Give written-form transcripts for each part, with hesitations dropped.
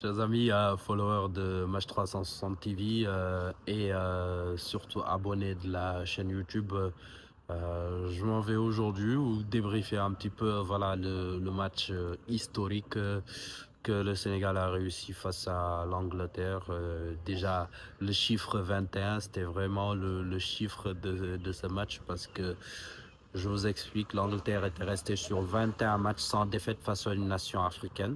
Chers amis, followers de Match 360 TV et surtout abonnés de la chaîne YouTube, je m'en vais aujourd'hui vous débriefer un petit peu voilà, le match historique que le Sénégal a réussi face à l'Angleterre. Déjà, le chiffre 21, c'était vraiment le chiffre de ce match parce que je vous explique, l'Angleterre était restée sur 21 matchs sans défaite face à une nation africaine.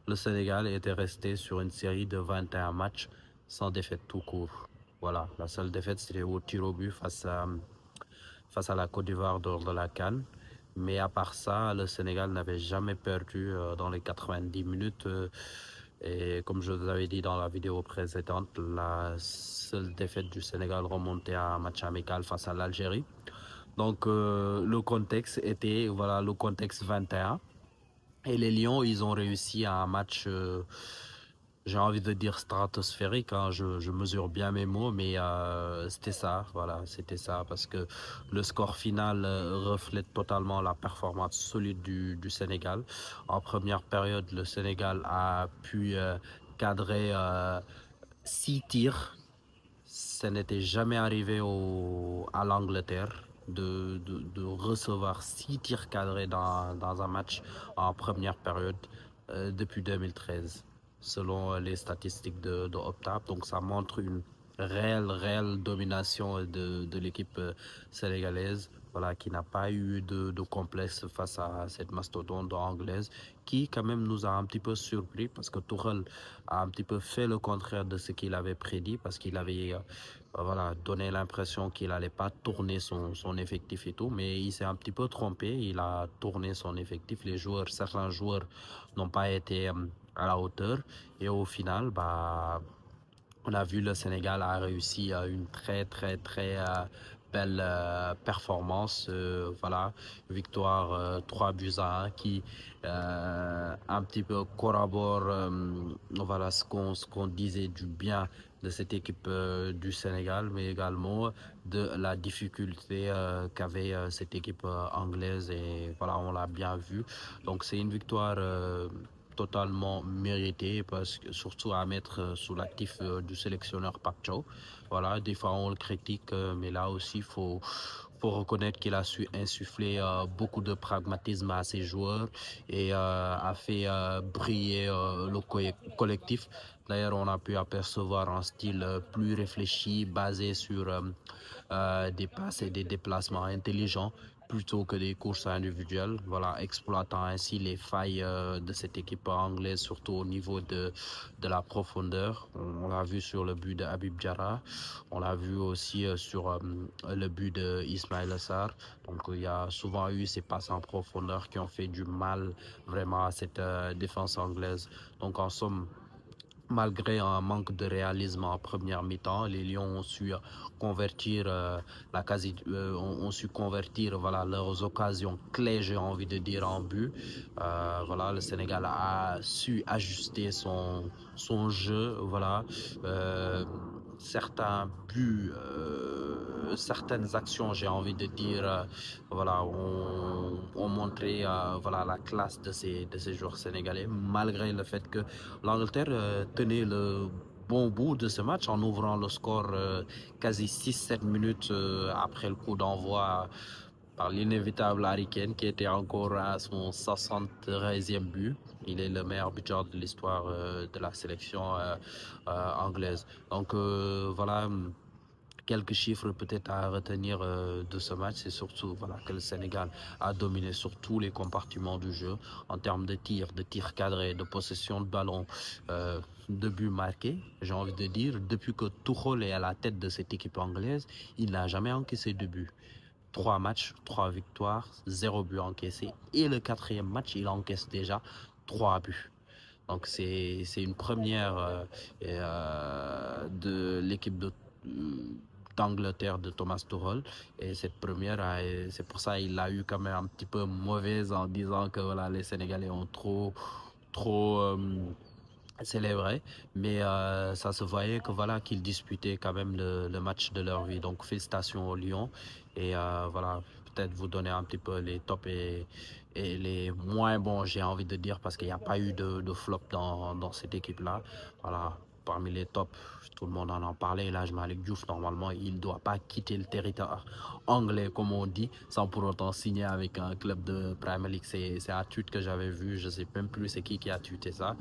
Le Sénégal était resté sur une série de 21 matchs sans défaite tout court. Voilà, la seule défaite c'était au tir au but face à la Côte d'Ivoire lors de la CAN. Mais à part ça, le Sénégal n'avait jamais perdu dans les 90 minutes. Et comme je vous avais dit dans la vidéo précédente, la seule défaite du Sénégal remontait à un match amical face à l'Algérie. Donc le contexte était, voilà, le contexte 21. Et les Lions, ils ont réussi à un match, j'ai envie de dire stratosphérique, hein, je mesure bien mes mots, mais c'était ça, voilà, c'était ça, parce que le score final reflète totalement la performance solide du Sénégal. En première période, le Sénégal a pu cadrer 6 tirs. Ça n'était jamais arrivé à l'Angleterre de recevoir 6 tirs cadrés dans un match en première période depuis 2013, selon les statistiques de Opta. Donc ça montre une réelle domination de l'équipe sénégalaise, voilà, qui n'a pas eu de complexe face à cette mastodonte anglaise, qui quand même nous a un petit peu surpris parce que Tuchel a un petit peu fait le contraire de ce qu'il avait prédit, parce qu'il avait voilà, donné l'impression qu'il n'allait pas tourner son effectif et tout, mais il s'est un petit peu trompé, il a tourné son effectif, certains joueurs n'ont pas été à la hauteur, et au final, bah, on a vu le Sénégal a réussi une très belle performance. Voilà, victoire 3 buts à 1 qui un petit peu corrobore voilà, ce qu'on disait du bien de cette équipe du Sénégal, mais également de la difficulté qu'avait cette équipe anglaise. Et voilà, on l'a bien vu. Donc c'est une victoire totalement mérité, parce que surtout à mettre sous l'actif du sélectionneur Pape Thiaw. Voilà, des fois on le critique, mais là aussi faut reconnaître qu'il a su insuffler beaucoup de pragmatisme à ses joueurs et a fait briller le collectif. D'ailleurs, on a pu apercevoir un style plus réfléchi, basé sur des passes et des déplacements intelligents plutôt que des courses individuelles, voilà, exploitant ainsi les failles de cette équipe anglaise, surtout au niveau de la profondeur. On l'a vu sur le but de Habib Diarra, on l'a vu aussi sur le but de Ismaël Sarr. Donc il y a souvent eu ces passes en profondeur qui ont fait du mal vraiment à cette défense anglaise. Donc en somme, malgré un manque de réalisme en première mi-temps, les Lions ont su convertir ont su convertir, voilà, leurs occasions clés, j'ai envie de dire, en but. Voilà, le Sénégal a su ajuster son jeu, voilà. Euh, Certains buts, certaines actions, j'ai envie de dire, voilà, ont montré voilà, la classe de ces joueurs sénégalais, malgré le fait que l'Angleterre tenait le bon bout de ce match en ouvrant le score quasi 6-7 minutes après le coup d'envoi par l'inévitable Harry Kane, qui était encore à son 73e but. Il est le meilleur buteur de l'histoire de la sélection anglaise. Donc voilà, quelques chiffres peut-être à retenir de ce match, c'est surtout, voilà, que le Sénégal a dominé sur tous les compartiments du jeu en termes de tirs cadrés, de possession de ballon, de buts marqués. J'ai envie de dire, depuis que Tuchel est à la tête de cette équipe anglaise, il n'a jamais encaissé de but. 3 matchs, 3 victoires, 0 but encaissé. Et le quatrième match, il encaisse déjà 3 buts. Donc c'est une première de l'équipe d'Angleterre de Thomas Tuchel, et cette première, c'est pour ça il a eu quand même un petit peu mauvaise en disant que voilà, les Sénégalais ont trop célébrer, mais ça se voyait que voilà qu'ils disputaient quand même le match de leur vie. Donc félicitations au Lyon et voilà, peut-être vous donner un petit peu les tops et les moins bons, j'ai envie de dire, parce qu'il n'y a pas eu de flop dans cette équipe-là. Voilà, parmi les tops, tout le monde en parlait. Là, Malick Diouf, normalement, il ne doit pas quitter le territoire anglais, comme on dit, sans pour autant signer avec un club de Premier League. C'est un tweet que j'avais vu, je ne sais même plus c'est qui a tweeté ça.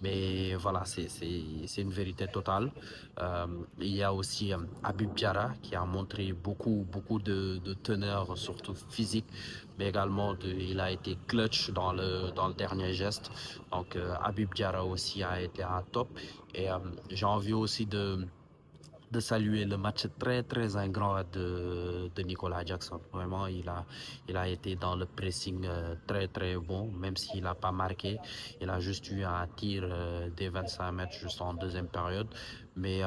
Mais voilà, c'est une vérité totale. Euh, il y a aussi Habib Diarra qui a montré beaucoup de teneur, surtout physique, mais également il a été clutch dans le dernier geste. Donc Habib Diarra aussi a été à top. Et j'ai envie aussi de saluer le match très ingrat de Nicolas Jackson. Vraiment, il a été dans le pressing très bon, même s'il n'a pas marqué. Il a juste eu un tir des 25 mètres juste en deuxième période. Mais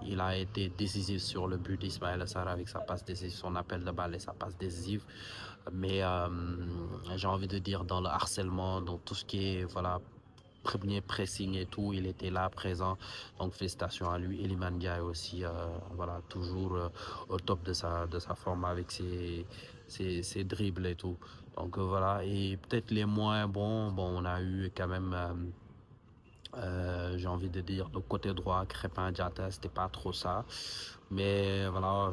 il a été décisif sur le but d'Ismaël Sarr avec sa passe décisive, son appel de balle et sa passe décisive. Mais j'ai envie de dire dans le harcèlement, dans tout ce qui est voilà, premier pressing et tout, il était là présent. Donc félicitations à lui. Iliman Ndiaye aussi, voilà, toujours au top de sa forme avec ses dribbles et tout. Donc voilà, et peut-être les moins bons, bon, on a eu quand même, j'ai envie de dire, le côté droit, Crépin Diatta, c'était pas trop ça. Mais voilà,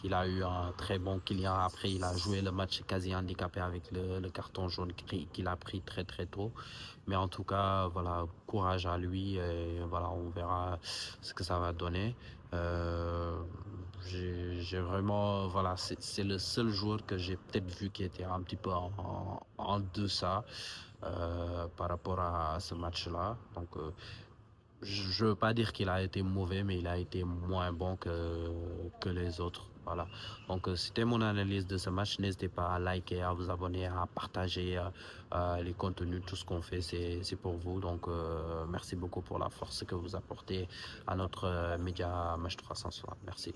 il a eu un très bon Kylian. Après, il a joué le match quasi handicapé avec le carton jaune qu'il a pris très tôt. Mais en tout cas, voilà, courage à lui et voilà, on verra ce que ça va donner. Euh, j'ai vraiment, voilà, c'est le seul joueur que j'ai peut-être vu qui était un petit peu en deçà par rapport à ce match-là. Donc, je veux pas dire qu'il a été mauvais, mais il a été moins bon que les autres. Voilà. Donc, c'était mon analyse de ce match. N'hésitez pas à liker, à vous abonner, à partager les contenus. Tout ce qu'on fait, c'est pour vous. Donc, merci beaucoup pour la force que vous apportez à notre média Match 360. Merci.